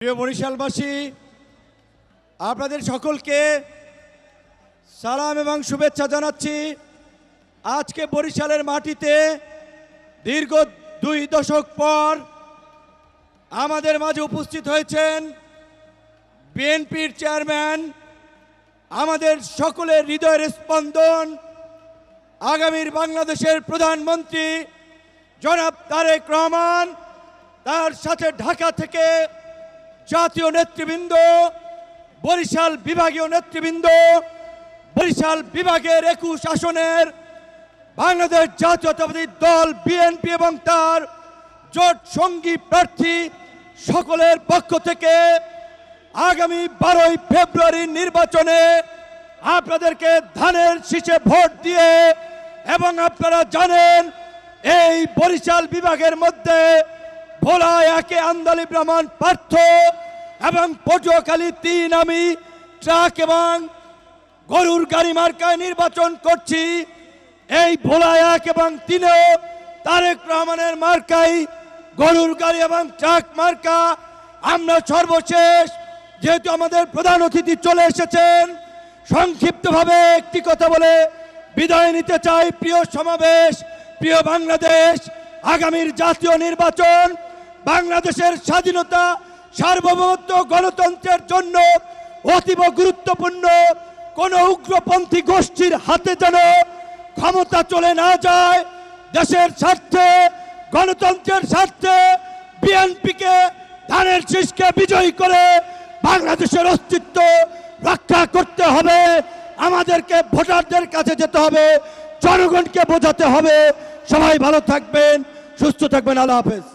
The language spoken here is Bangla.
প্রিয় বরিশালবাসী, আপনাদের সকলকে সালাম এবং শুভেচ্ছা জানাচ্ছি। আজকে বরিশালের মাটিতে দীর্ঘ 2 দশক পর আমাদের মাঝে উপস্থিত হয়েছেন বিএনপির চেয়ারম্যান, আমাদের সকলের হৃদয়ের স্পন্দন, আগামীর বাংলাদেশের প্রধানমন্ত্রী জনাব তারেক রহমান, তার সাথে ঢাকা থেকে জাতীয় নেতৃবৃন্দ, বরিশাল বিভাগীয় নেতৃবৃন্দ, বরিশাল বিভাগের 21 আসনের বাংলাদেশ জাতীয়তাবাদী দল বিএনপি এবং তার জোট সঙ্গী প্রার্থী সকলের পক্ষ থেকে আগামী 12 ফেব্রুয়ারি নির্বাচনে আপনাদেরকে ধানের শীষে ভোট দিয়ে, এবং আপনারা জানেন এই বরিশাল বিভাগের মধ্যে ভোলা 1 আন্দালিব রহমান পার্থ এবং পটুয়াখালী 3 আমি ট্রাক এবং গরুর গাড়ি মার্কায় নির্বাচন করছি। এই ভোলা 1 এবং 3-এও তারেক রহমানের মার্কাই গরুর গাড়ি এবং ট্রাক মার্কা। আমরা সর্বশেষ, যেহেতু আমাদের প্রধান অতিথি চলে এসেছেন, সংক্ষিপ্তভাবে একটি কথা বলে বিদায় নিতে চাই। প্রিয় সমাবেশ, প্রিয় বাংলাদেশ, আগামীর জাতীয় নির্বাচন বাংলাদেশের স্বাধীনতা, সার্বভৌমত্ব, গণতন্ত্রের জন্য অতীব গুরুত্বপূর্ণ। কোন উগ্রপন্থী গোষ্ঠীর হাতে যেন ক্ষমতা চলে না যায়। দেশের স্বার্থে, গণতন্ত্রের স্বার্থে বিএনপিকে ধানের শীষকে বিজয়ী করে বাংলাদেশের অস্তিত্ব রক্ষা করতে হবে। আমাদেরকে ভোটারদের কাছে যেতে হবে, জনগণকে বোঝাতে হবে। সবাই ভালো থাকবেন, সুস্থ থাকবেন। আল্লাহ হাফেজ।